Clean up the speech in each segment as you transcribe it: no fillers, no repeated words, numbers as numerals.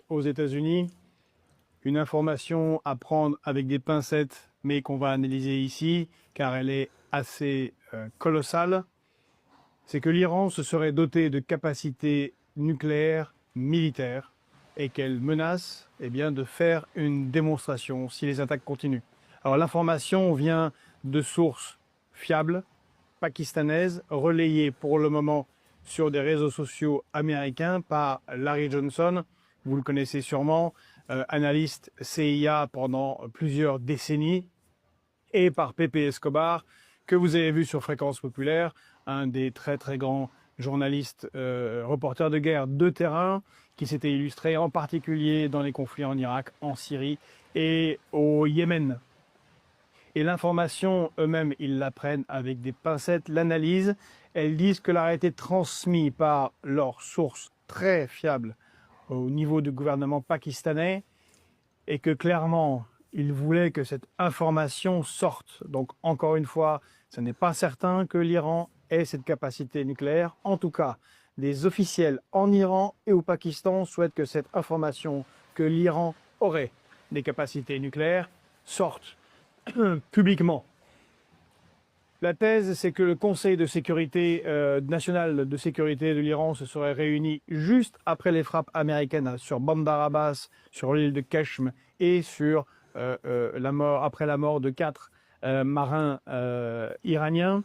aux États-Unis. Une information à prendre avec des pincettes, mais qu'on va analyser ici, car elle est assez colossale. C'est que l'Iran se serait doté de capacités nucléaires militaires et qu'elle menace de faire une démonstration si les attaques continuent. Alors l'information vient de sources fiables, pakistanaises, relayées pour le moment sur des réseaux sociaux américains par Larry Johnson, vous le connaissez sûrement, analyste CIA pendant plusieurs décennies, et par Pepe Escobar, que vous avez vu sur Fréquence Populaire, un des très très grands journalistes, reporters de guerre de terrain, qui s'était illustré en particulier dans les conflits en Irak, en Syrie et au Yémen. Et l'information, eux-mêmes, ils la prennent avec des pincettes, l'analyse. Elles disent que elle a été transmise par leurs sources très fiables au niveau du gouvernement pakistanais et que clairement, ils voulaient que cette information sorte. Donc, encore une fois, ce n'est pas certain que l'Iran ait cette capacité nucléaire. En tout cas, des officiels en Iran et au Pakistan souhaitent que cette information que l'Iran aurait des capacités nucléaires sorte publiquement. La thèse, c'est que le Conseil de sécurité national de sécurité de l'Iran se serait réuni juste après les frappes américaines sur Bandar Abbas, sur l'île de Keshm et sur après la mort de 4 marins iraniens,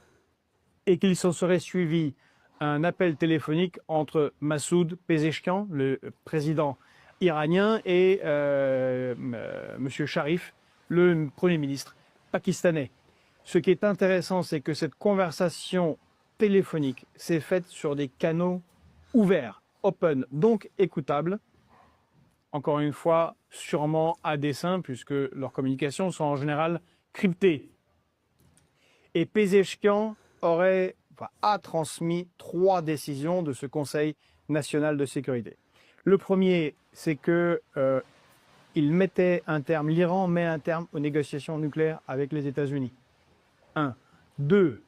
et qu'il s'en serait suivi un appel téléphonique entre Massoud Pezeshkian, le président iranien, et M. Sharif, le Premier ministre pakistanais. Ce qui est intéressant, c'est que cette conversation téléphonique s'est faite sur des canaux ouverts, open, donc écoutables. Encore une fois, sûrement à dessein, puisque leurs communications sont en général cryptées. Et Pezeshkian a transmis 3 décisions de ce Conseil national de sécurité. Le premier, c'est que l'Iran met un terme aux négociations nucléaires avec les États-Unis. 1. 2.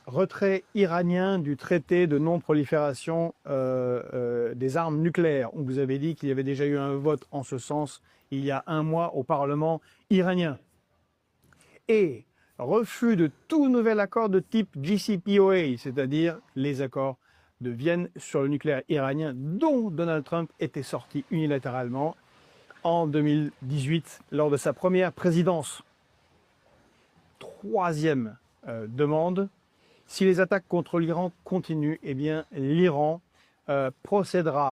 Retrait iranien du traité de non-prolifération des armes nucléaires. On vous avait dit qu'il y avait déjà eu un vote en ce sens il y a 1 mois au Parlement iranien. Et refus de tout nouvel accord de type JCPOA, c'est-à-dire les accords de Vienne sur le nucléaire iranien dont Donald Trump était sorti unilatéralement en 2018 lors de sa première présidence. 3e demande, si les attaques contre l'Iran continuent, l'Iran procédera